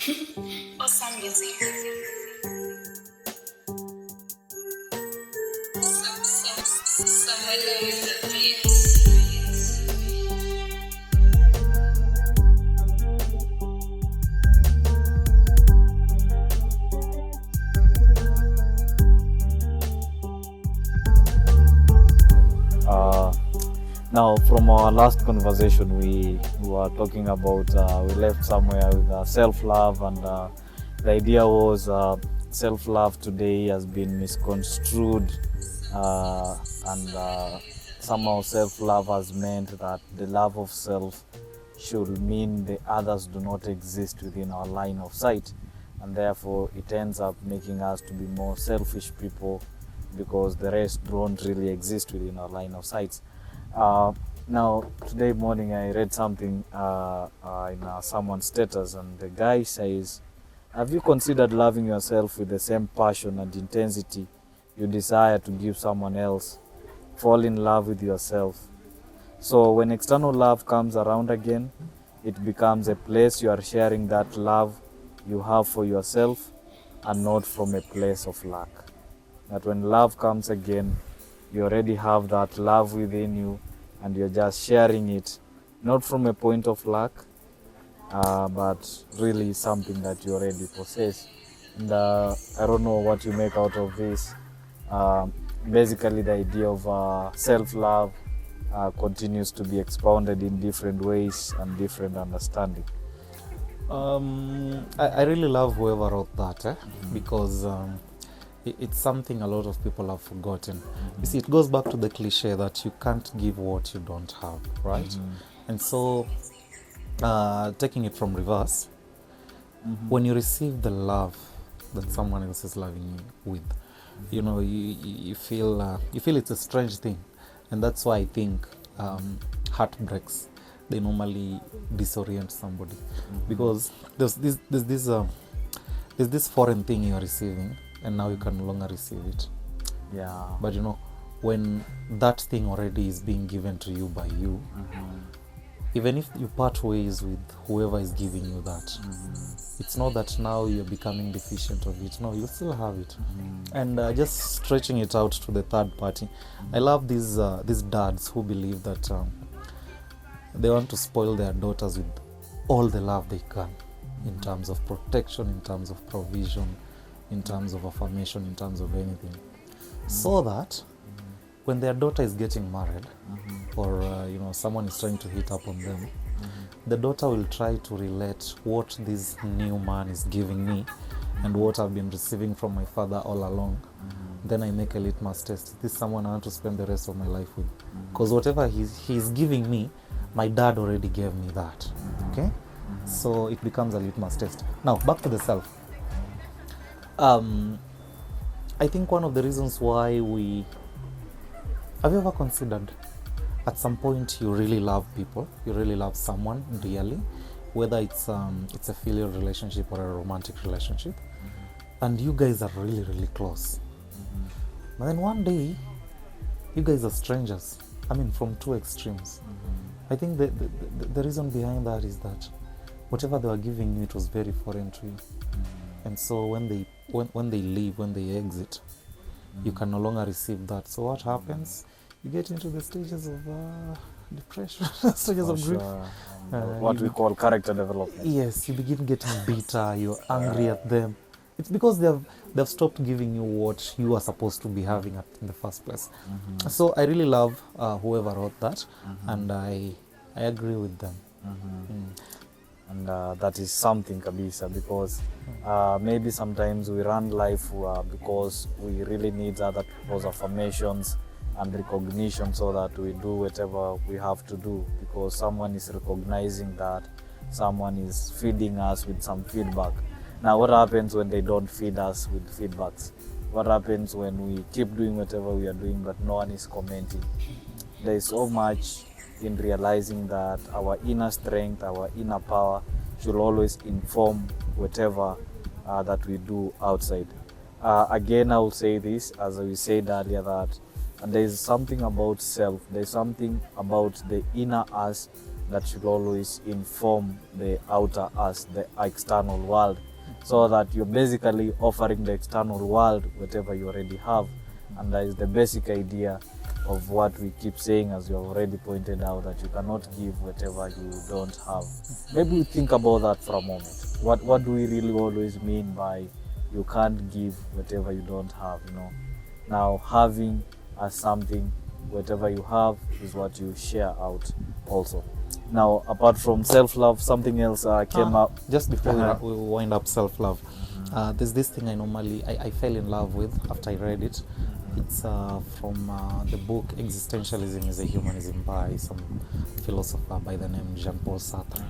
Awesome music. Some hello with the beats. Now, from our last conversation, we were talking about, we left somewhere with self-love, and the idea was self-love today has been misconstrued, and somehow self-love has meant that the love of self should mean the others do not exist within our line of sight, and therefore it ends up making us to be more selfish people because the rest don't really exist within our line of sight. Now, today morning I read something in someone's status, and the guy says, have you considered loving yourself with the same passion and intensity you desire to give someone else? Fall in love with yourself. So when external love comes around again, it becomes a place you are sharing that love you have for yourself, and not from a place of lack. That when love comes again, you already have that love within you, and you're just sharing it, not from a point of lack, but really something that you already possess. And I don't know what you make out of this. Basically, the idea of self-love continues to be expounded in different ways and different understanding. I really love whoever wrote that, because it's something a lot of people have forgotten. You see, it goes back to the cliche that you can't give what you don't have, right? And so, taking it from reverse, when you receive the love that someone else is loving you with, you know, you feel it's a strange thing, and that's why I think heartbreaks, they normally disorient somebody, because there's this foreign thing you're receiving, and now you can no longer receive it. Yeah. But you know, when that thing already is being given to you by you, even if you part ways with whoever is giving you that, it's not that now you're becoming deficient of it. No, you still have it. And just stretching it out to the third party, I love these dads who believe that they want to spoil their daughters with all the love they can, in terms of protection, in terms of provision, in terms of affirmation, in terms of anything, so that when their daughter is getting married, or you know, someone is trying to hit up on them, the daughter will try to relate what this new man is giving me and what I've been receiving from my father all along. Then I make a litmus test. Is this someone I want to spend the rest of my life with? Because whatever he's giving me, my dad already gave me that. Okay? So it becomes a litmus test. Now, back to the self. I think one of the reasons why have you ever considered at some point you really love people, you really love someone really, whether it's a filial relationship or a romantic relationship, and you guys are really, really close, but then one day you guys are strangers, I mean, from two extremes. I think the reason behind that is that whatever they were giving you, it was very foreign to you. And so when they leave, when they exit, you can no longer receive that. So what happens? You get into the stages of depression, stages of grief. What we call character development. Yes, you begin getting bitter, you're angry at them. It's because they've stopped giving you what you are supposed to be having in the first place. So I really love whoever wrote that, and I agree with them. And that is something, kabisa, because maybe sometimes we run life because we really need other people's affirmations and recognition, so that we do whatever we have to do, because someone is recognizing that, someone is feeding us with some feedback. Now, what happens when they don't feed us with feedbacks? What happens when we keep doing whatever we are doing but no one is commenting? There is so much in realizing that our inner strength, our inner power should always inform whatever that we do outside. Again, I will say this, as we said earlier, that there is something about self, there is something about the inner us that should always inform the outer us, the external world, so that you're basically offering the external world whatever you already have. And that is the basic idea of what we keep saying, as you have already pointed out, that you cannot give whatever you don't have. Maybe we think about that for a moment. What do we really always mean by you can't give whatever you don't have, you know? Now, having as something, whatever you have is what you share out also. Now, apart from self-love, something else came up. Just before we wind up self-love, there's this thing I fell in love with after I read it. It's from the book Existentialism is a Humanism by some philosopher by the name Jean-Paul Sartre.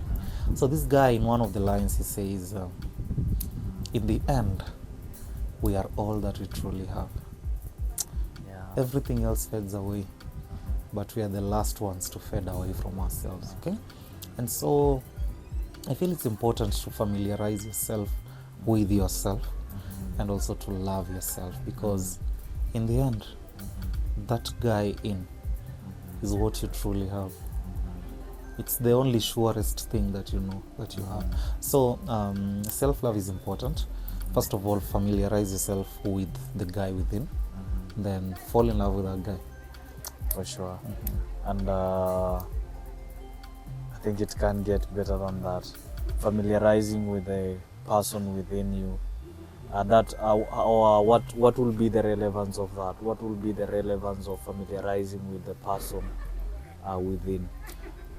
So this guy, in one of the lines, he says, in the end, we are all that we truly have. Yeah. Everything else fades away, but we are the last ones to fade away from ourselves, okay? And so I feel it's important to familiarize yourself with yourself and also to love yourself, because in the end, that guy in is what you truly have. It's the only surest thing that you know that you have. So self-love is important. First of all, familiarize yourself with the guy within, then fall in love with that guy. For sure. And I think it can get better than that. Familiarizing with the person within you. What will be the relevance of that? What will be the relevance of familiarizing with the person within?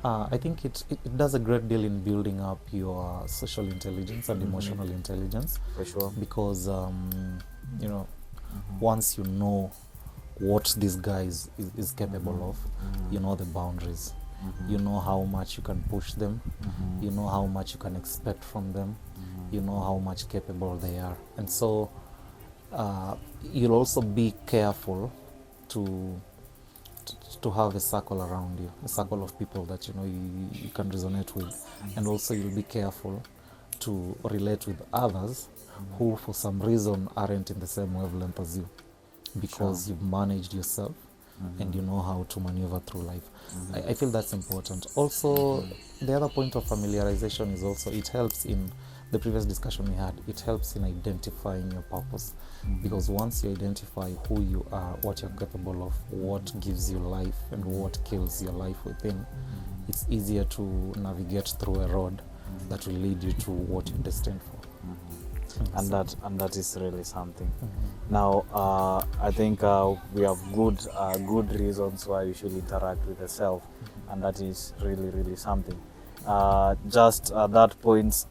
I think it does a great deal in building up your social intelligence and emotional intelligence. For sure. Because once you know what this guy is capable of, you know the boundaries. You know how much you can push them. You know how much you can expect from them. You know how much capable they are. And so you'll also be careful to have a circle around you, a circle of people that you know you can resonate with. And also you'll be careful to relate with others who for some reason aren't in the same wavelength as you, because you've managed yourself and you know how to maneuver through life. I feel that's important. Also, the other point of familiarization is also, it helps in the previous discussion we had, it helps in identifying your purpose. Because once you identify who you are, what you're capable of, what gives you life and what kills your life within, it's easier to navigate through a road that will lead you to what you're destined for. And that is really something. Now, I think we have good reasons why you should interact with the self, and that is really, really something. Just that points,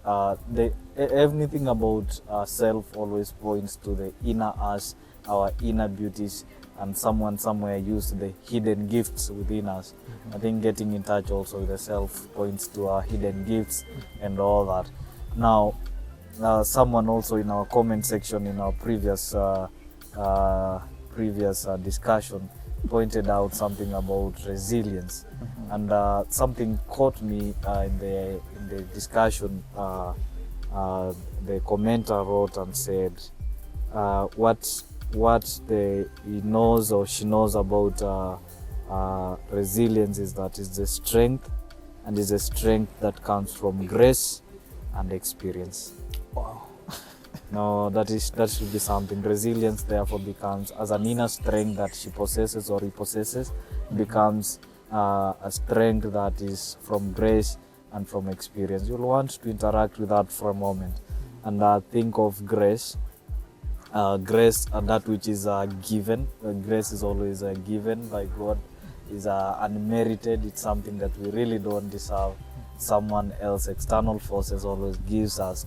everything about self always points to the inner us, our inner beauties, and someone somewhere used the hidden gifts within us. I think getting in touch also with the self points to our hidden gifts and all that. Now, someone also in our comment section in our previous discussion pointed out something about resilience, and something caught me in the discussion. The commenter wrote and said what he knows or she knows about resilience is that it's the strength, and it's a strength that comes from grace and experience. Wow. No, that should be something. Resilience therefore becomes as an inner strength that she possesses or he possesses, becomes a strength that is from grace and from experience. You'll want to interact with that for a moment and think of grace. Grace, that which is given. Grace is always given by God, is unmerited. It's something that we really don't deserve. Someone else, external forces, always gives us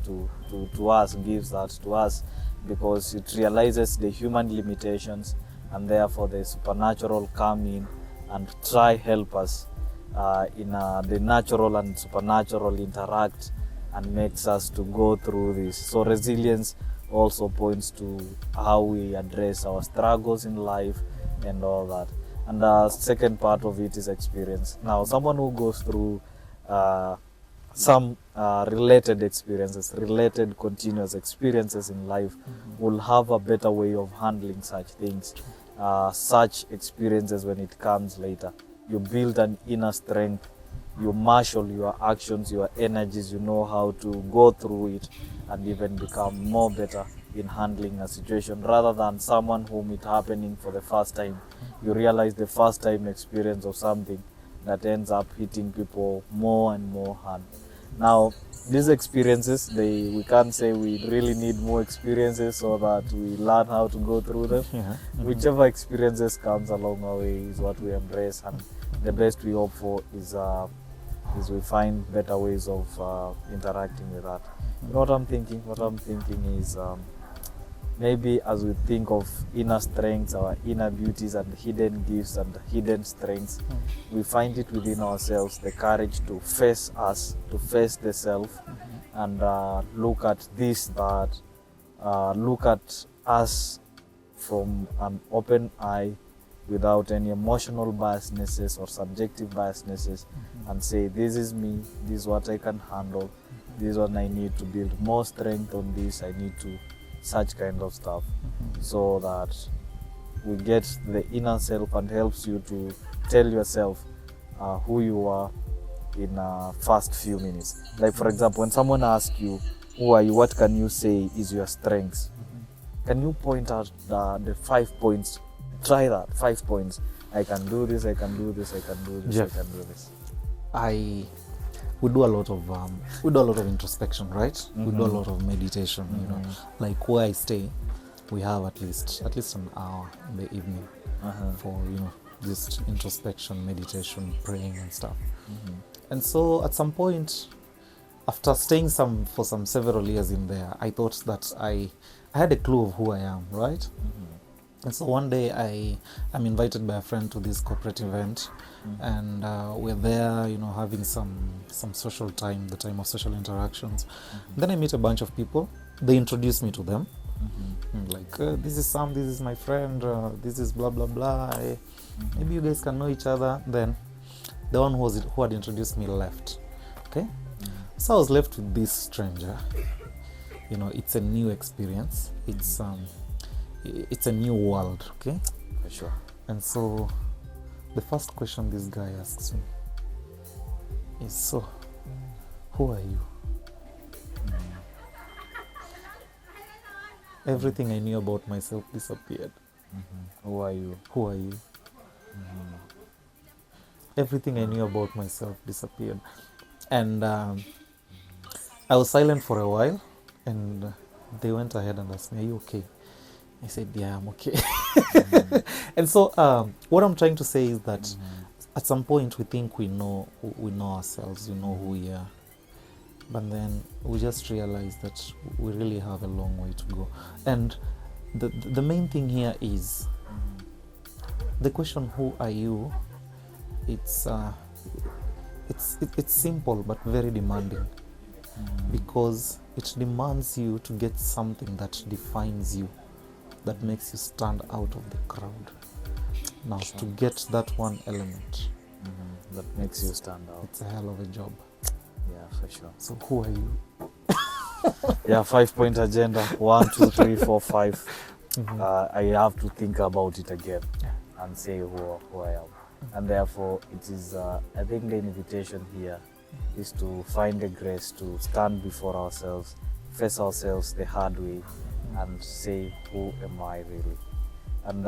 gives that to us, because it realizes the human limitations, and therefore the supernatural come in and try help us in the natural and supernatural interact and makes us to go through this. So resilience also points to how we address our struggles in life and all that. And the second part of it is experience. Now, someone who goes through some related experiences, related continuous experiences in life, will have a better way of handling such things, such experiences when it comes later. You build an inner strength you marshal your actions, your energies, you know how to go through it and even become more better in handling a situation, rather than someone whom it happening for the first time. You realize the first time experience of something that ends up hitting people more and more hard. Now, these experiences, we can't say we really need more experiences so that we learn how to go through them. Whichever experiences comes along our way is what we embrace, and the best we hope for is we find better ways of interacting with that. You know what I'm thinking? What I'm thinking is maybe as we think of inner strengths, our inner beauties and hidden gifts and hidden strengths, we find it within ourselves, the courage to face us, to face the self, and look at look at us from an open eye, without any emotional biasnesses or subjective biasnesses, and say, this is me, this is what I can handle, this is what I need to build more strength on this, I need to such kind of stuff, so that we get the inner self and helps you to tell yourself who you are in first few minutes. Like for example, when someone asks you, who are you, what can you say is your strengths? Can you point out the 5 points? Try that, 5 points. I can do this, I can do this, I can do this, Jeff, I can do this. We do a lot of introspection, right? We do a lot of meditation. You know, like where I stay, we have at least an hour in the evening for just introspection, meditation, praying and stuff. And so at some point, after staying for some several years in there, I thought that I had a clue of who I am, right? And so one day I'm invited by a friend to this corporate event, and we're there, having some social time, the time of social interactions. Then I meet a bunch of people. They introduce me to them. Like, this is Sam, this is my friend, this is blah, blah, blah. Maybe you guys can know each other. Then the one who had introduced me left. Okay? So I was left with this stranger. It's a new experience. It's a new world, okay? For sure. And so the first question this guy asks me is, so, who are you? Everything I knew about myself disappeared. Who are you? Who are you? Everything I knew about myself disappeared. And I was silent for a while, and they went ahead and asked me, are you okay? I said, yeah, I'm okay. And so what I'm trying to say is that at some point we think we know ourselves, we know who we are. But then we just realize that we really have a long way to go. And the main thing here is the question, who are you? It's simple but very demanding, because it demands you to get something that defines you, that makes you stand out of the crowd. Now, to get that one element that makes you stand out, it's a hell of a job. Yeah, for sure. So who are you? Yeah, 5-point agenda, 1, 2, 3, 4, 5. I have to think about it again and say who I am. And therefore, it is, I think the invitation here is to find the grace to stand before ourselves, face ourselves the hard way, and say, who am I really? And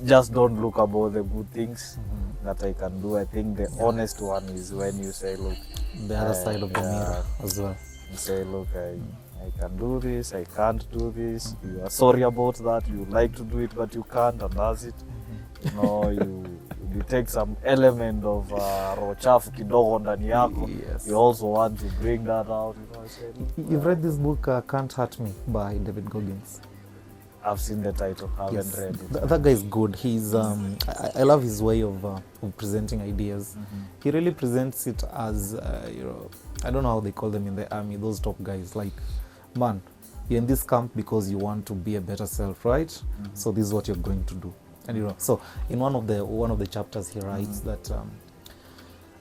just don't look about the good things that I can do. I think the honest one is when you say, look, The other side of the mirror as well. You say, look, I can do this, I can't do this. You are sorry about that, you like to do it but you can't, and that's it. You take some element of roho chafu kidogo ndani yako. Yes. You also want to bring that out. I say, You've read this book, Can't Hurt Me, by David Goggins? I've seen the title, haven't read it. That guy is good. He's I love his way of presenting ideas. He really presents it as I don't know how they call them in the army, those top guys. Like, man, you're in this camp because you want to be a better self, right? So this is what you're going to do. And so in one of the chapters he writes that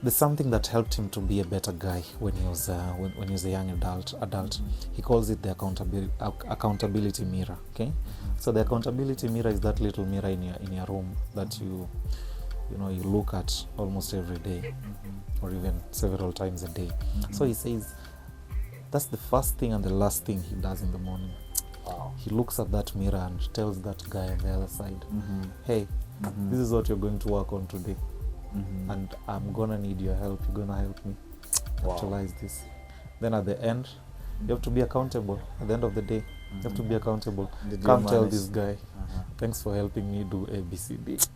there's something that helped him to be a better guy when he was when he was a young adult. He calls it the accountability mirror. Okay, so the accountability mirror is that little mirror in your room that you you look at almost every day, or even several times a day. So he says that's the first thing and the last thing he does in the morning. Wow. He looks at that mirror and tells that guy on the other side, hey, this is what you're going to work on today, and I'm gonna need your help. You're gonna help me actualize this. Then at the end, you have to be accountable. At the end of the day, you have to be accountable. Did you Come tell manage? this guy, thanks for helping me do ABCD.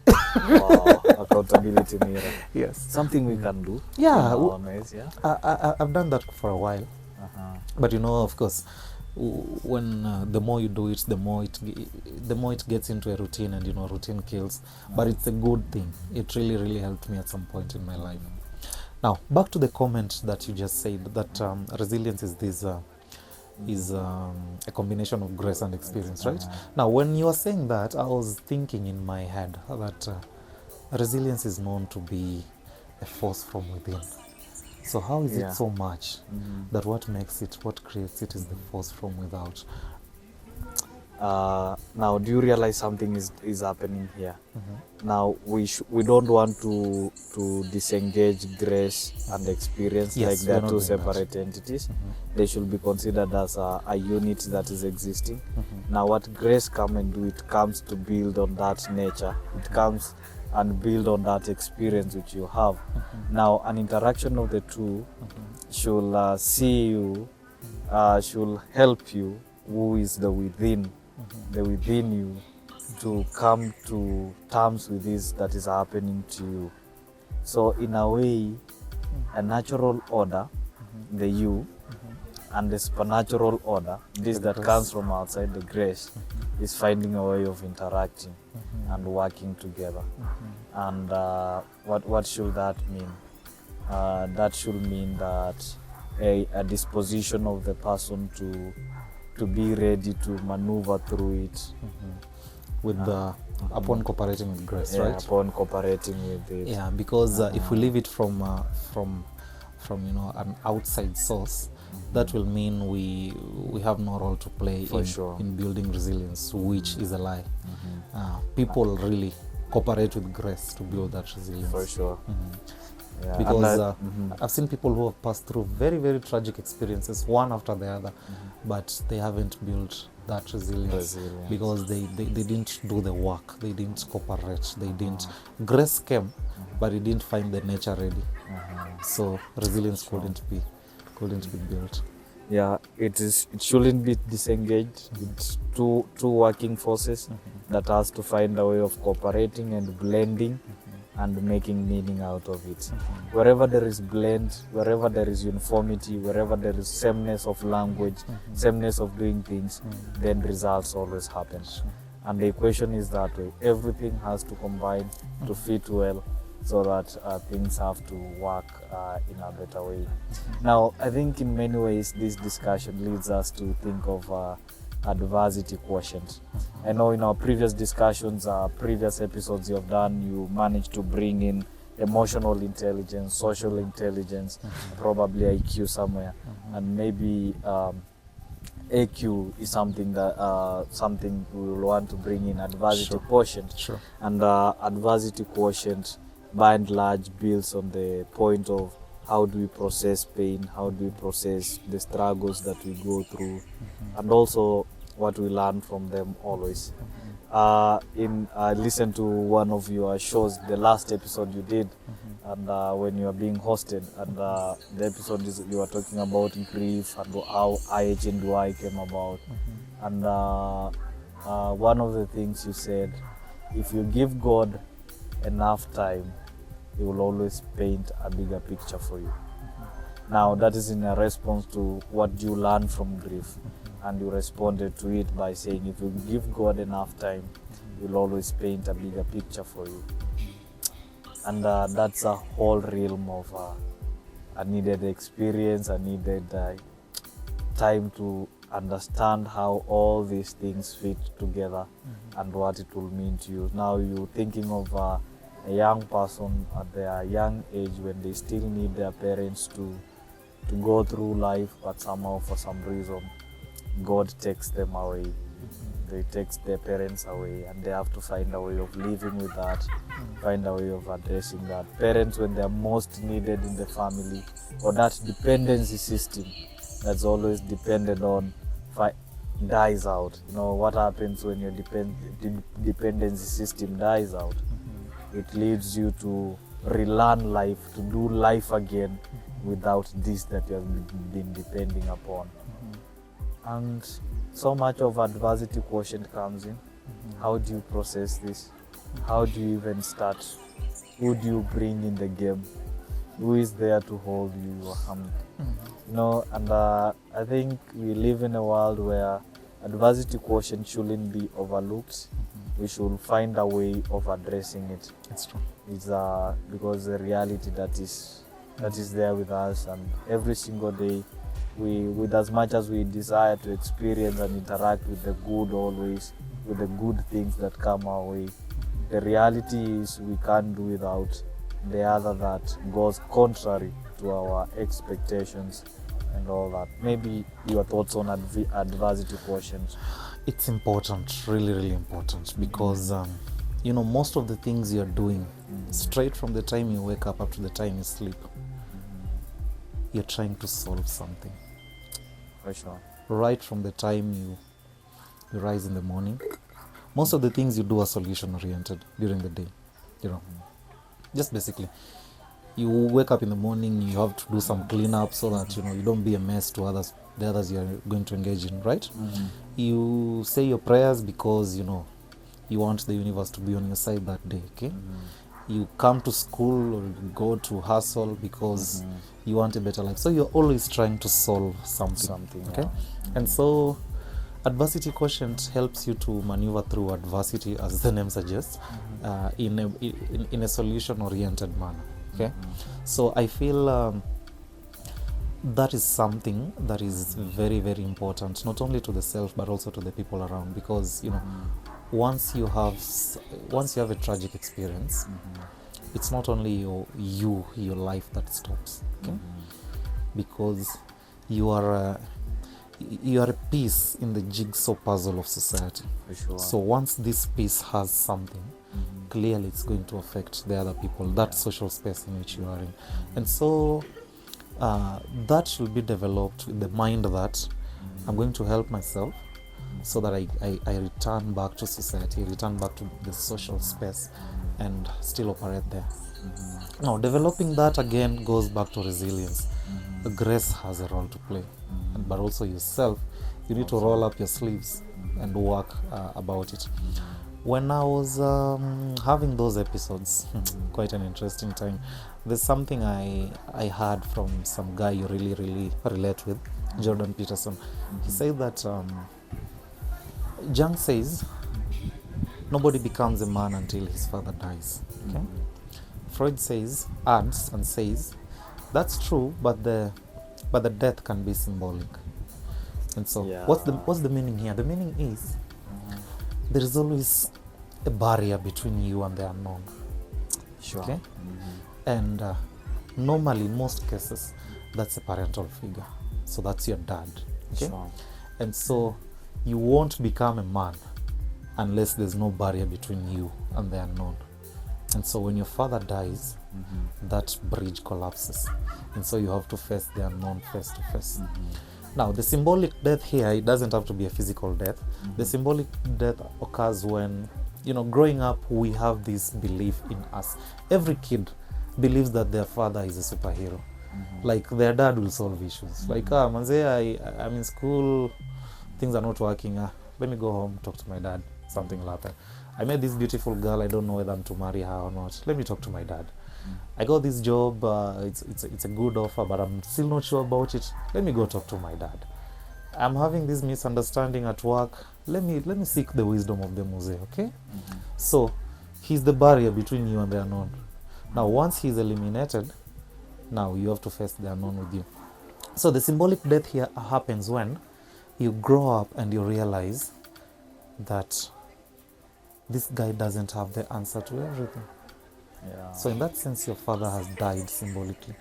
Wow. Accountability mirror. Yes. Something we can do. Yeah, in our ways, yeah. I've done that for a while, but of course, when the more you do it, the more it gets into a routine, and routine kills. But it's a good thing. It really helped me at some point in my life. Now back to the comment that you just said, that resilience is a combination of grace and experience, right? Now when you were saying that, I was thinking in my head that resilience is known to be a force from within. So how is it so much that what creates it is the force from without? Now, do you realize something is happening here? Now, we don't want to disengage grace and experience, like they are two separate entities. They should be considered as a unit that is existing. Now, what grace comes and do, it comes to build on that nature. It comes and build on that experience which you have. Now, an interaction of the two should see you, should help you, who is the within you, to come to terms with this that is happening to you. So in a way, a natural order, the you, and the supernatural order, this that comes from outside, the grace, is finding a way of interacting and working together. And what should that mean? That should mean that a disposition of the person to be ready to maneuver through it with upon cooperating with grace, right? Upon cooperating with it. Yeah, because if we leave it from an outside source, that will mean we have no role to play in building resilience, which is a lie. People really cooperate with grace to build that resilience. For sure. Yeah, because I've seen people who have passed through very, very tragic experiences, one after the other, but they haven't built that resilience. Because they didn't do the work, they didn't cooperate, they didn't. Grace came, but it didn't find the nature ready. So resilience couldn't be built. Yeah, it shouldn't be disengaged. It's two working forces that has to find a way of cooperating and blending and making meaning out of it. Wherever there is blend, wherever there is uniformity, wherever there is sameness of language, sameness of doing things, then results always happen. And the equation is that way. Everything has to combine to fit well, so that things have to work in a better way. Now, I think in many ways this discussion leads us to think of adversity quotient. I know in our previous discussions, previous episodes you have done, you managed to bring in emotional intelligence, social intelligence, probably IQ somewhere, and maybe AQ is something that something we will want to bring in, adversity quotient. And adversity quotient by and large builds on the point of how do we process pain, how do we process the struggles that we go through, and also what we learn from them always. I listened to one of your shows, the last episode you did, and when you were being hosted, and the episode is you were talking about grief and how IHNDY came about. And one of the things you said, if you give God enough time, He will always paint a bigger picture for you. Now that is in a response to what you learned from grief, and you responded to it by saying, if you give God enough time, He will always paint a bigger picture for you. And that's a whole realm of a needed experience, a needed time to understand how all these things fit together and what it will mean to you. Now you're thinking of a young person at their young age when they still need their parents to go through life, but somehow for some reason God takes them away. they take their parents away, and they have to find a way of living with that, find a way of addressing that. Parents, when they're most needed in the family, or that dependency system that's always depended on, dies out. You know what happens when your dependency system dies out? It leads you to relearn life, to do life again without this that you have been depending upon. And so much of adversity quotient comes in. How do you process this? How do you even start? Who do you bring in the game? Who is there to hold your hand? You know, and I think we live in a world where adversity quotient shouldn't be overlooked. We should find a way of addressing it. It's true. It's because the reality that is there with us, and every single day, with as much as we desire to experience and interact with the good always, with the good things that come our way, the reality is we can't do without the other that goes contrary to our expectations and all that. Maybe your thoughts on adversity quotient? It's important, really, really important, because you know, most of the things you're doing, straight from the time you wake up to the time you sleep, you're trying to solve something. For sure. Right from the time you rise in the morning, most of the things you do are solution oriented during the day. You know, just basically, you wake up in the morning, you have to do some cleanup so that, you know, you don't be a mess to the others you're going to engage in, right? You say your prayers because, you know, you want the universe to be on your side that day, okay? You come to school or go to hustle because you want a better life. So you're always trying to solve something, okay? Yeah. And so adversity quotient helps you to maneuver through adversity, as the name suggests, in a solution-oriented manner, okay? So I feel that is something that is very, very important, not only to the self but also to the people around, because, you know, once you have a tragic experience, it's not only your life that stops, okay? Because you are a piece in the jigsaw puzzle of society. For sure. So once this piece has something, clearly it's going to affect the other people, that social space in which you are in. And so that should be developed with the mind that I'm going to help myself, so that I return back to society, return back to the social space, and still operate there. Now, developing that again goes back to resilience. The grace has a role to play, but also yourself, you need to roll up your sleeves and work about it. When I was having those episodes, quite an interesting time, there's something I heard from some guy you really, really relate with, Jordan Peterson. He said that Jung says nobody becomes a man until his father dies, okay? Freud adds and says that's true, but the death can be symbolic. And so what's the meaning here? The meaning is there is always a barrier between you and the unknown. Sure. Okay? And normally, in most cases, that's a parental figure. So that's your dad. Okay? Sure. And so you won't become a man unless there's no barrier between you and the unknown. And so when your father dies, that bridge collapses. And so you have to face the unknown face to face. Now, the symbolic death here, it doesn't have to be a physical death. The symbolic death occurs when, you know, growing up, we have this belief in us. Every kid believes that their father is a superhero. Like their dad will solve issues. Like, manze, I'm in school, things are not working. Let me go home, talk to my dad. Something will happen. I met this beautiful girl, I don't know whether I'm to marry her or not. Let me talk to my dad. I got this job, it's a good offer, but I'm still not sure about it. Let me go talk to my dad. I'm having this misunderstanding at work. Let me seek the wisdom of the Muse, okay? So he's the barrier between you and the unknown. Now, once he's eliminated, now you have to face the unknown with you. So the symbolic death here happens when you grow up and you realize that this guy doesn't have the answer to everything. Yeah. So in that sense, your father has died symbolically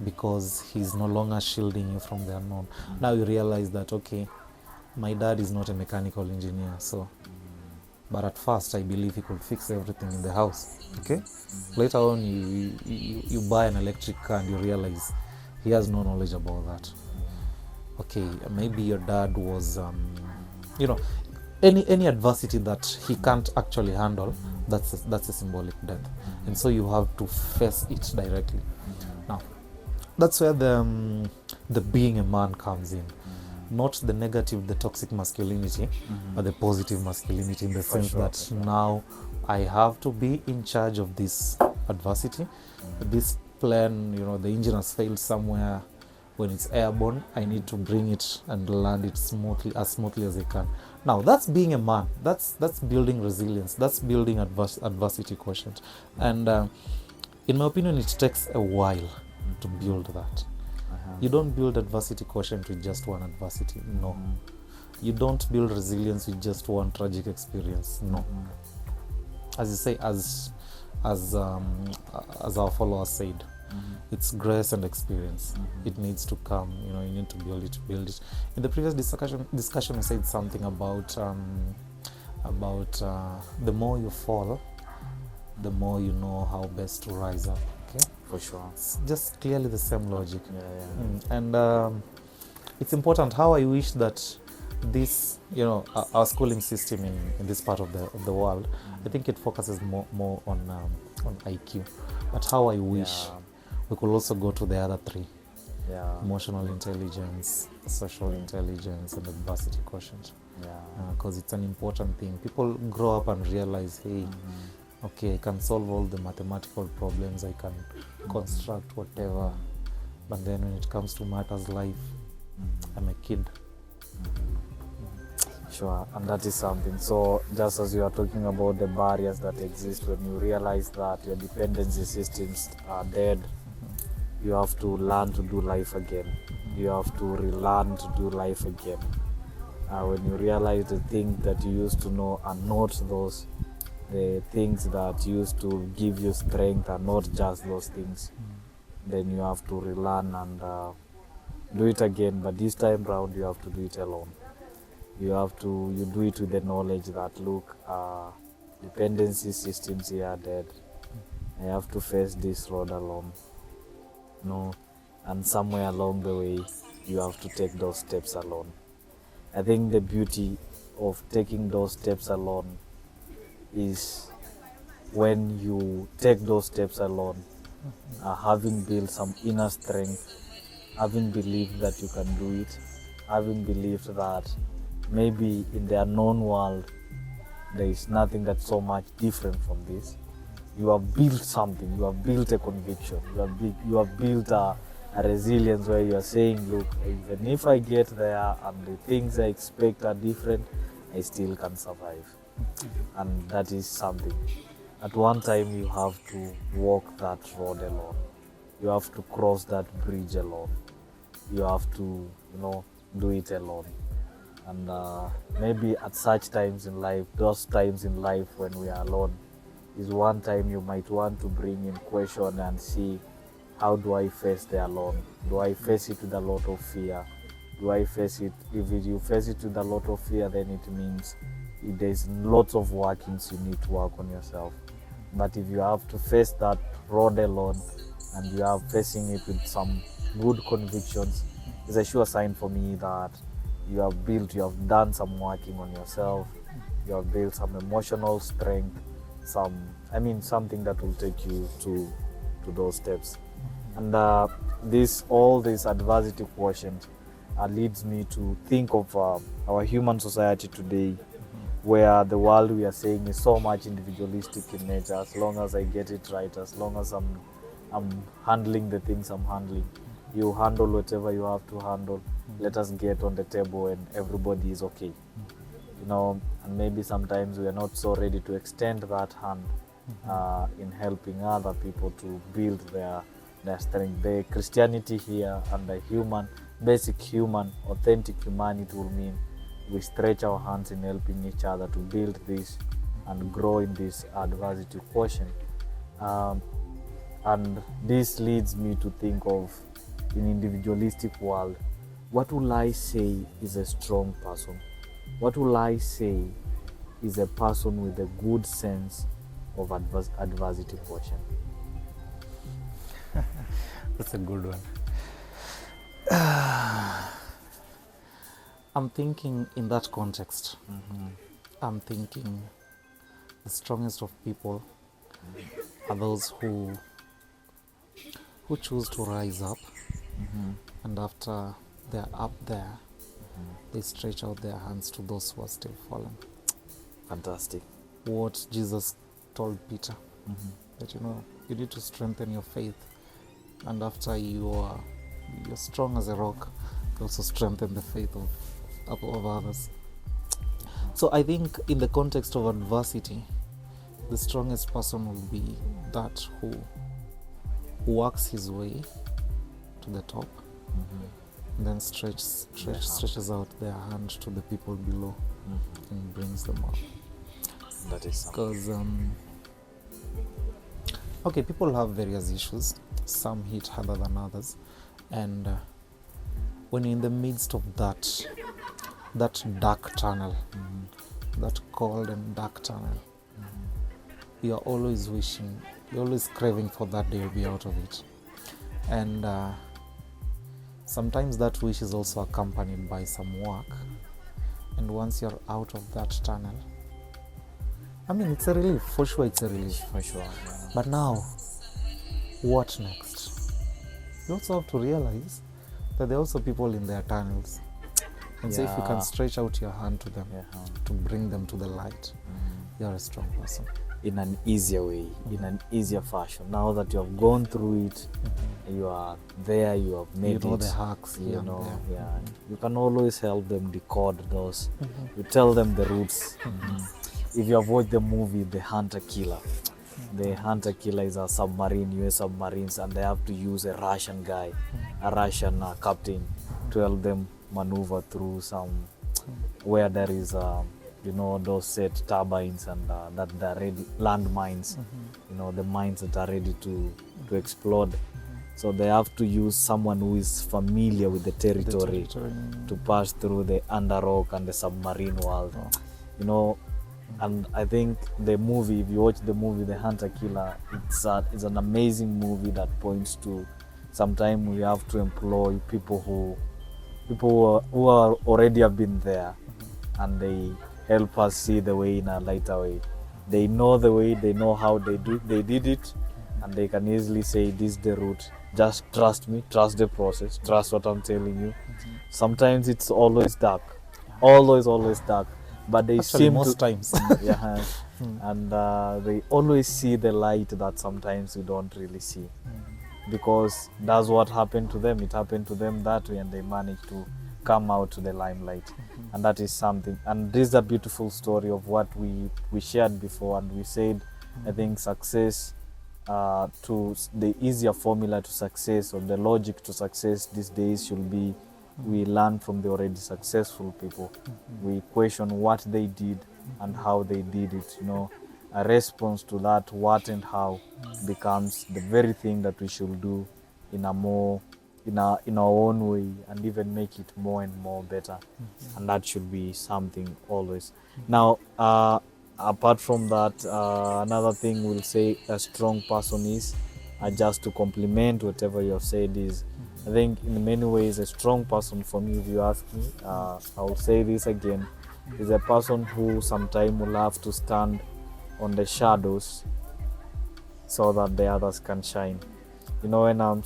because he's no longer shielding you from the unknown. Now you realize that, okay, My dad is not a mechanical engineer, so but at first I believe he could fix everything in the house. Okay, later on you buy an electric car and you realize he has no knowledge about that. Okay, maybe your dad was you know, any adversity that he can't actually handle, that's a symbolic death, and so you have to face it directly. Now that's where the being a man comes in, not the negative, the toxic masculinity, but the positive masculinity, in the sense that now I have to be in charge of this adversity. This plane, the engine has failed somewhere. When it's airborne, I need to bring it and land it as smoothly as I can. Now that's being a man. That's building resilience. That's building adversity quotient. And in my opinion, it takes a while to build that. You don't build adversity quotient with just one adversity. No. You don't build resilience with just one tragic experience. No. As you say, as our followers said, it's grace and experience. It needs to come. You need to build it. In the previous discussion, we said something about the more you fall, the more you know how best to rise up. Okay, for sure. It's just clearly the same logic. And it's important. How I wish that this, our schooling system in this part of the world, I think it focuses more on IQ. But how I wish we could also go to the other three: emotional intelligence, social intelligence, and adversity quotient. Because it's an important thing. People grow up and realize, hey, okay, I can solve all the mathematical problems, I can construct whatever, but then when it comes to matters life, I'm a kid. Sure, and that is something. So just as you are talking about the barriers that exist when you realize that your dependency systems are dead, you have to learn to do life again. You have to relearn to do life again. When you realize the things that you used to know are not the things that used to give you strength are not just those things, then you have to relearn and do it again. But this time round, you have to do it alone. You do it with the knowledge that, look, dependency systems here are dead. I have to face this road alone. And somewhere along the way, you have to take those steps alone. I think the beauty of taking those steps alone is when you take those steps alone, having built some inner strength, having believed that you can do it, having believed that maybe in the unknown world there is nothing that's so much different from this. You have built something, you have built a conviction, you have built a resilience where you are saying, look, even if I get there and the things I expect are different, I still can survive. And that is something. At one time you have to walk that road alone. You have to cross that bridge alone. You have to, do it alone. And maybe at such times in life, those times in life when we are alone, is one time you might want to bring in question and see, how do I face the alone? Do I face it with a lot of fear? Do I face it? If you face it with a lot of fear, then it means there's lots of workings you need to work on yourself. But if you have to face that road alone and you are facing it with some good convictions, it's a sure sign for me that you have done some working on yourself, you have built some emotional strength, something that will take you to those steps. And all this adversity quotient leads me to think of our human society today, where the world we are saying is so much individualistic in nature. As long as I get it right, as long as I'm handling the things I'm handling, you handle whatever you have to handle. Let us get on the table and everybody is okay. And maybe sometimes we are not so ready to extend that hand in helping other people to build their strength. The Christianity here and the basic human, authentic humanity will mean we stretch our hands in helping each other to build this and grow in this adversity quotient. And this leads me to think of, in individualistic world, what will I say is a strong person? What will I say is a person with a good sense of adversity quotient? That's a good one. I'm thinking in that context. I'm thinking the strongest of people are those who choose to rise up, and after they're up there, they stretch out their hands to those who are still fallen. Fantastic. What Jesus told Peter, that you need to strengthen your faith, and after you're strong as a rock, you also strengthen the faith of others. So I think in the context of adversity, the strongest person will be that who works his way to the top, and then stretches out their hand to the people below, and brings them up. That is Because okay, people have various issues. Some hit harder than others, and when you're in the midst of that dark tunnel, that cold and dark tunnel, you're always wishing, you're always craving for that day to be out of it. And sometimes that wish is also accompanied by some work. And once you're out of that tunnel, I mean, it's a relief, for sure it's a relief. for sure. Yeah. But now, what next? You also have to realize that there are also people in their tunnels. And so if you can stretch out your hand to them, to bring them to the light, you're a strong person. In an easier way, in an easier fashion. Now that you have gone through it, you are there, you have made You know it. the hacks here and there. Yeah. You can always help them decode those. You tell them the roots. If you have watched the movie The Hunter Killer, the Hunter Killer is a submarine, US submarines, and they have to use a Russian guy, a Russian captain, to help them maneuver through some where there is those set turbines and that they're ready, land mines, the mines that are ready to explode. So they have to use someone who is familiar with the territory to pass through the under rock and the submarine world. And I think the movie, if you watch the movie The Hunter Killer, it's an amazing movie that points to sometimes we have to employ people who are already have been there, and they help us see the way in a lighter way. They know the way, they know how they did it, and they can easily say, this is the route. Just trust me, trust the process, trust what I'm telling you. Sometimes it's always dark, always dark, but they Actually, seem most times. And they always see the light that sometimes we don't really see, because that's what happened to them. It happened to them that way, and they managed to come out to the limelight. And that is something, and this is a beautiful story of what we shared before, and we said I think success, to the easier formula to success, or the logic to success these days should be, we learn from the already successful people. We question what they did and how they did it. A response to that what and how becomes the very thing that we should do in our own way, and even make it more and more better. And that should be something always. Now, apart from that, another thing we'll say a strong person is, just to complement whatever you have said, is I think in many ways a strong person, for me, if you ask me, I'll say this again, is a person who sometimes will have to stand on the shadows so that the others can shine. When I'm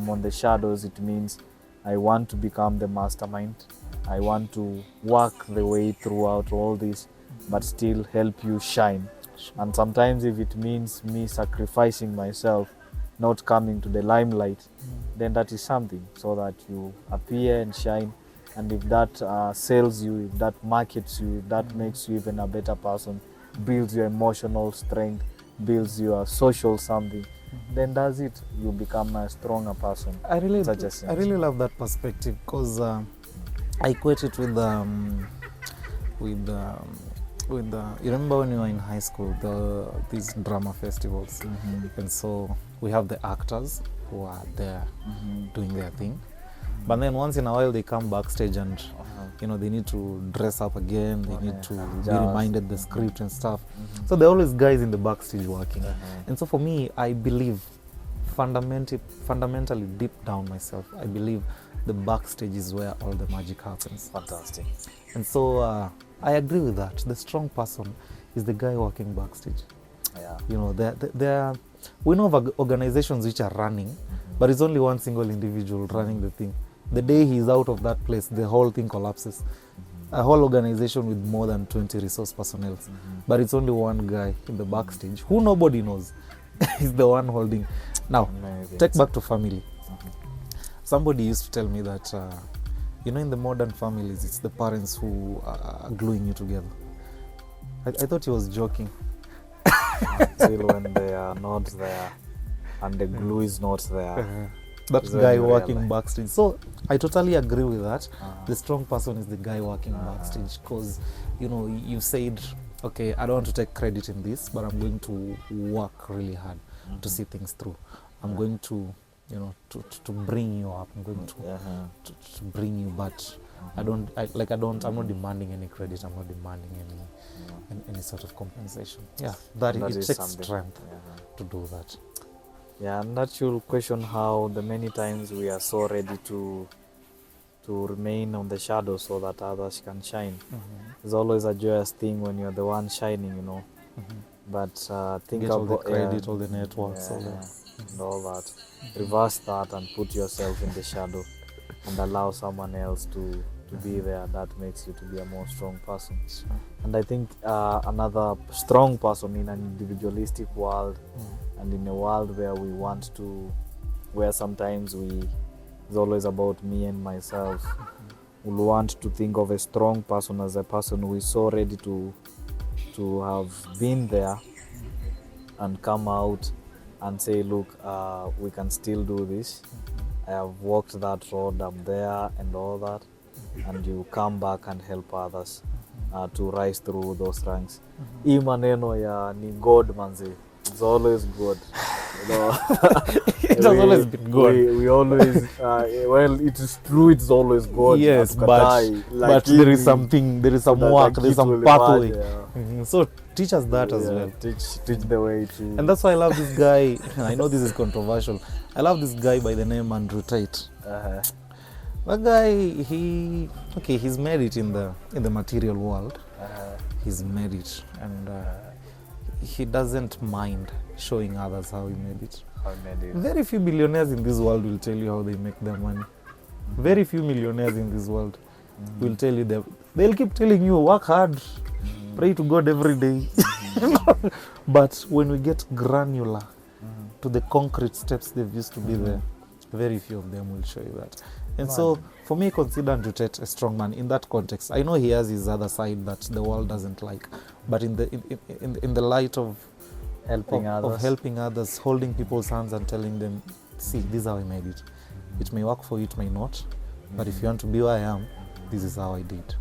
on the shadows, it means I want to become the mastermind. I want to work the way throughout all this, but still help you shine. And sometimes if it means me sacrificing myself, not coming to the limelight, then that is something, so that you appear and shine. And if that sells you, if that markets you, if that makes you even a better person, builds your emotional strength, builds your social something, then that's it. You become a stronger person. I really love that perspective, because I equate it with you remember when you were in high school, these drama festivals, and so we have the actors who are there doing their thing, But then once in a while they come backstage and you know they need to dress up again, they need to be reminded the script and stuff. So there are always guys in the backstage working. And so for me, I believe fundamentally deep down myself, I believe the backstage is where all the magic happens. Fantastic. And so I agree with that. The strong person is the guy working backstage. Yeah. You know, there we know of organizations which are running, but it's only one single individual running the thing. The day he's out of that place, the whole thing collapses. A whole organization with more than 20 resource personnel, but it's only one guy in the backstage who nobody knows. He's the one holding. Now, take back to family. Somebody used to tell me that, you know, in the modern families, it's the parents who are gluing you together. I thought he was joking. Until when they are not there and the glue is not there. That It's guy when you working realize. backstage. So I totally agree with that. The strong person is the guy working backstage, because you know you said, okay, I don't want to take credit in this, but I'm going to work really hard to see things through. I'm going to, you know, to bring you up. I'm going to bring you, but I'm not demanding any credit. I'm not demanding any sort of compensation. Yeah, that it is takes something. strength to do that. Yeah, and that you'll question how the many times we are so ready to remain on the shadow so that others can shine. It's always a joyous thing when you're the one shining, you know. But think Get all the about credit, all the networks, all yeah, the and all that. Reverse that and put yourself in the shadow and allow someone else to be there. That makes you to be a more strong person. And I think another strong person in an individualistic world and in a world where we want to, where sometimes it's always about me and myself, we'll want to think of a strong person as a person who is so ready to have been there and come out and say, look, we can still do this. I have walked that road, I'm there and all that. And you come back and help others to rise through those ranks. Hii maneno ya ni God manzi. It's always good. You know, It has always been good. We always, well, it is true, it's always good. Yes, Hatukatai, but there is something, there is some that work, the there is kids some will pathway. imagine, So teach us that as yeah, well. teach the way to. And that's why I love this guy. I know this is controversial. I love this guy by the name Andrew Tate. That guy, he's made it in the material world. He's made it, and he doesn't mind showing others how he made it. Very few billionaires in this world will tell you how they make their money. Very few millionaires in this world will tell you that. They'll keep telling you, work hard, pray to God every day. But when we get granular to the concrete steps they've used to be there, very few of them will show you that. And so, for me, I consider Andrew Tate a strong man in that context. I know he has his other side that the world doesn't like, but in the light of helping others, holding people's hands and telling them, see, this is how I made it. It may work for you, it may not, but if you want to be where I am, this is how I did.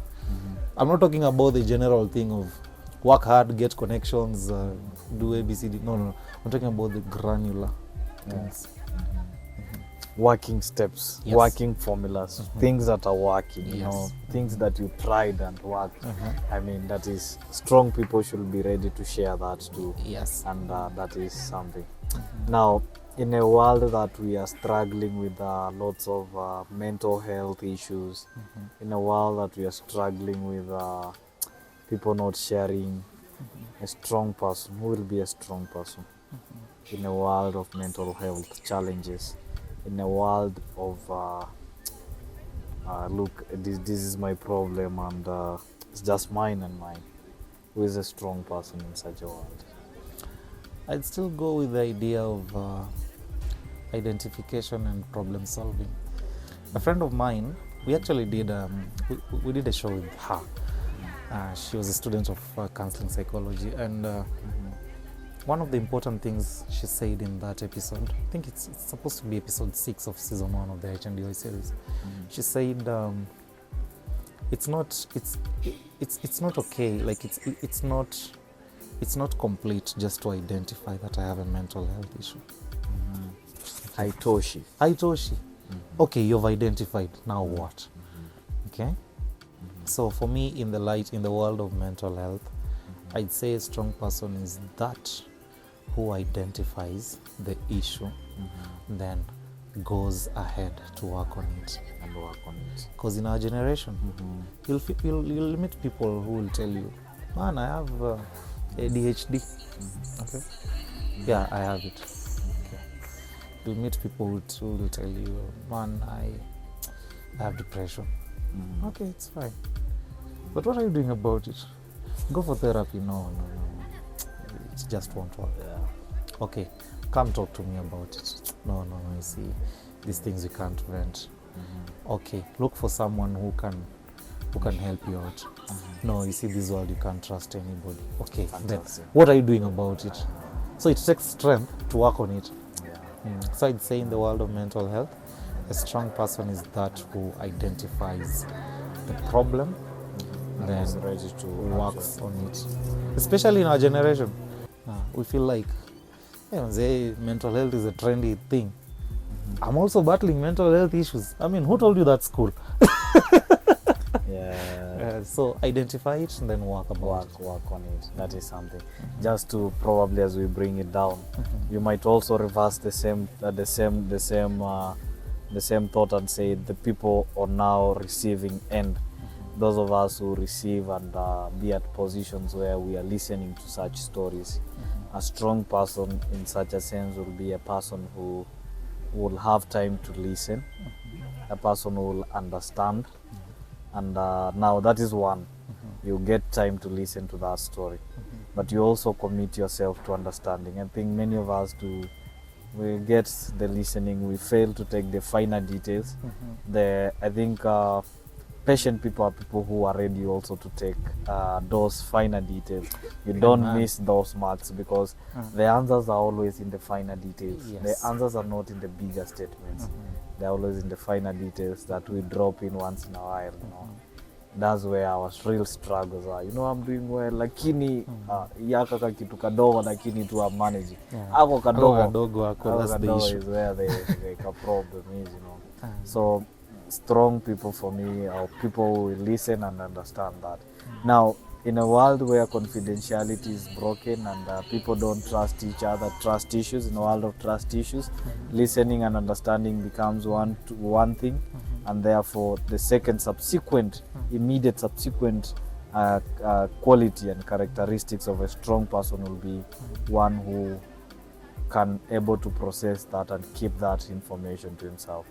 I'm not talking about the general thing of work hard, get connections, do ABCD. No. I'm talking about the granular things. Working steps, Yes. working formulas, things that are working, you know, things that you tried and worked. I mean, that is, strong people should be ready to share that too. Yes. And that is something. Now, in a world that we are struggling with lots of mental health issues, in a world that we are struggling with people not sharing, a strong person, who will be a strong person? In a world of mental health challenges, in a world of look, this is my problem and it's just mine and mine. Who is a strong person in such a world? I'd still go with the idea of identification and problem solving. A friend of mine, we actually did we did a show with her. She was a student of counseling psychology, and one of the important things she said in that episode, I think it's supposed to be episode 6 of season 1 of the IHNDY series. She said it's not okay, like it's not complete just to identify that I have a mental health issue. Haitoshi. Okay, you've identified, now what? Okay, so for me, in the world of mental health, I'd say a strong person is that who identifies the issue, then goes ahead to work on it. And work on it. Because in our generation, you'll meet people who will tell you, man, I have ADHD. Okay, yeah, I have it. Okay, you'll meet people who will tell you, man, I have depression. Okay, it's fine, but what are you doing about it? Go for therapy. No, it just won't work. Yeah. Okay, come talk to me about it. No, you see, these things we can't vent. Okay, look for someone who can help you out. No, you see, this world you can't trust anybody. Okay, then what are you doing about it? So it takes strength to work on it. Yeah. So I'd say in the world of mental health, a strong person is that who identifies the problem, then is ready to works on it. Especially in our generation, we feel like mental health is a trendy thing. I'm also battling mental health issues. I mean, who told you that's cool? Yeah. So identify it and then work on it. That is something. Just to probably, as we bring it down, you might also reverse the same thought and say the people are now receiving end. Those of us who receive and be at positions where we are listening to such stories. A strong person in such a sense will be a person who will have time to listen, a person who will understand, and now that is one. You get time to listen to that story, but you also commit yourself to understanding. I think many of us do. We get the listening, we fail to take the finer details. I think patient people are people who are ready also to take those finer details. You don't miss those marks, because the answers are always in the finer details. Yes. The answers are not in the bigger statements. They're always in the finer details that we drop in once in a while. That's where our real struggles are. I'm doing well, lakini yaka kitu kadogo lakini tu manage. Ako kadogo is where the problem is, So strong people for me are people who will listen and understand that. Now, in a world where confidentiality is broken and people don't trust each other, trust issues, in a world of trust issues, listening and understanding becomes one thing, and therefore the immediate subsequent quality and characteristics of a strong person will be one who can able to process that and keep that information to himself.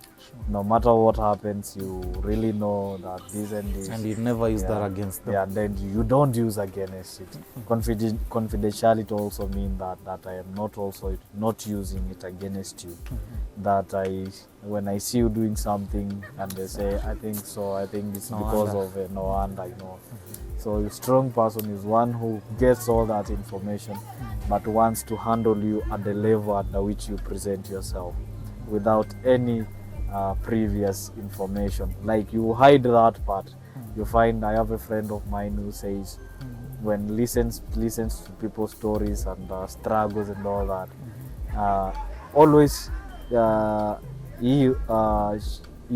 No matter what happens, you really know that this and this. And you never use that against them. Yeah, then you don't use against it. Confidentiality also means that I am not using it against you. That when I see you doing something and they say, I think it's because of no wonder, So a strong person is one who gets all that information, but wants to handle you at the level at which you present yourself, without any previous information. Like, you hide that part. You find, I have a friend of mine who says, when listens to people's stories and struggles and all that, he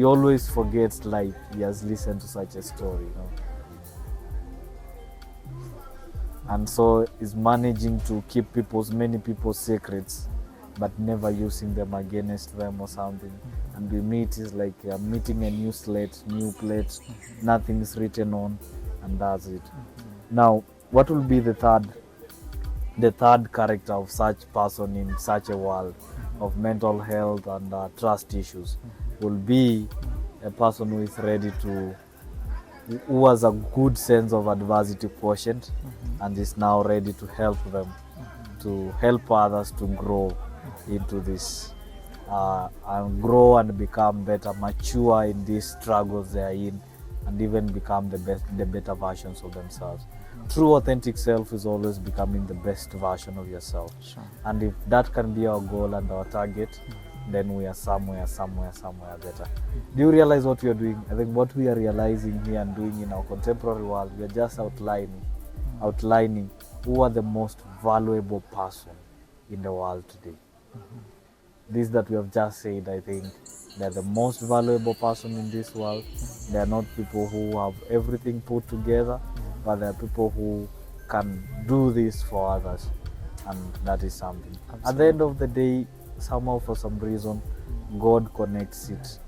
always forgets, like, he has listened to such a story, and so is managing to keep many people's secrets, but never using them against them or something. And we meet is like meeting a new plate, nothing is written on, and that's it. Now, what will be the third character of such person in such a world of mental health and trust issues? Will be a person who is ready who has a good sense of adversity quotient, and is now ready to help them, to help others to grow into this, and grow and become better, mature in these struggles they are in, and even become the better versions of themselves. True authentic self is always becoming the best version of yourself. Sure. And if that can be our goal and our target, then we are somewhere better. Do you realize what we are doing? I think what we are realizing here and doing in our contemporary world, we are just outlining who are the most valuable person in the world today. This that we have just said, I think, They're the most valuable person in this world. They are not people who have everything put together, but they are people who can do this for others, and that is something. At the end of the day, somehow for some reason, God connects it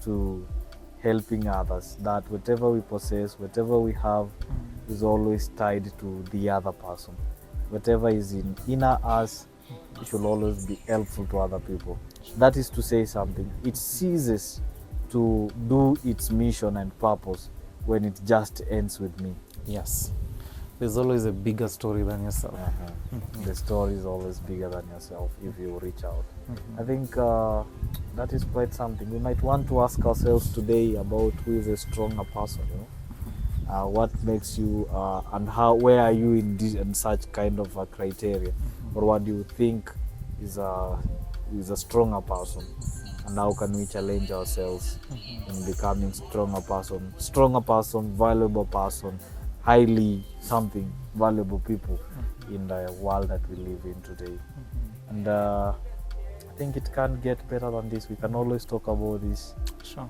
to helping others, that whatever we possess, whatever we have, is always tied to the other person. Whatever is in inner us, it should always be helpful to other people. That is to say something. It ceases to do its mission and purpose when it just ends with me. Yes. There's always a bigger story than yourself. The story is always bigger than yourself if you reach out. I think that is quite something. We might want to ask ourselves today about who is a stronger person, you know? What makes you and where are you in such kind of a criteria, or what do you think is a stronger person, and how can we challenge ourselves in becoming stronger person, valuable person, highly something valuable people in the world that we live in today. And I think it can't get better than this. We can always talk about this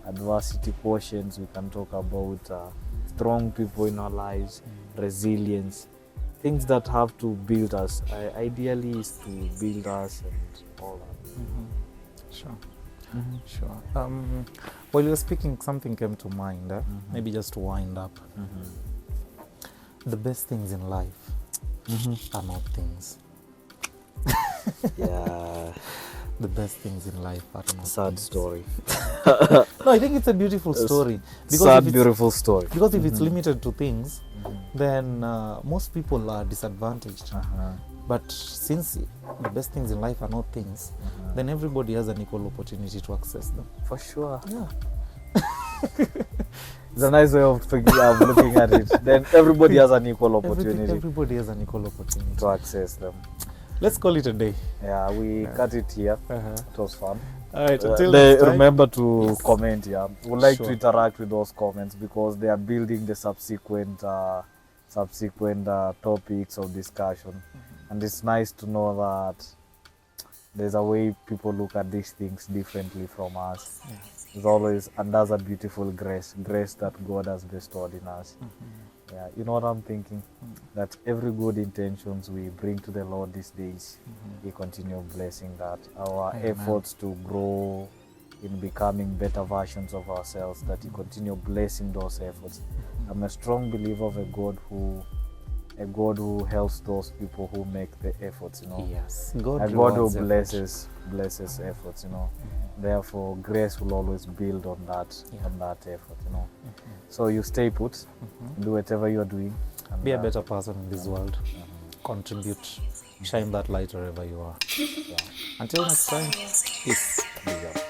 adversity quotients. We can talk about strong people in our lives, resilience, things that have to build us. Ideally is to build us and all that. Sure. While you were speaking, something came to mind. Maybe just to wind up. The best things in life are not things. Yeah. The best things in life are not Sad things. story. No, I think it's a beautiful story. Sad, beautiful story. Because if it's limited to things, then most people are disadvantaged. But since the best things in life are not things, then everybody has an equal opportunity to access them. For sure. Yeah. It's a nice way of looking at it. Then everybody has an equal opportunity. Everybody has an equal opportunity to access them. Let's call it a day. Yeah, we cut it here. It was fun. All right, until next time. Remember to comment here. We'd like Sure. to interact with those comments because they are building the subsequent topics of discussion. And it's nice to know that there's a way people look at these things differently from us. There's always, and that's a beautiful grace that God has bestowed in us. Yeah, you know what I'm thinking? That every good intentions we bring to the Lord these days, He continue blessing that. Our efforts to grow in becoming better versions of ourselves, that He continue blessing those efforts. I'm a strong believer of a God who helps those people who make the efforts, you know. Yes. A God who blesses efforts, you know. Therefore, grace will always build on that effort, you know. So you stay put, do whatever you're doing. And be a better person in this world. Contribute. Shine that light wherever you are. Until next time, peace. Big up.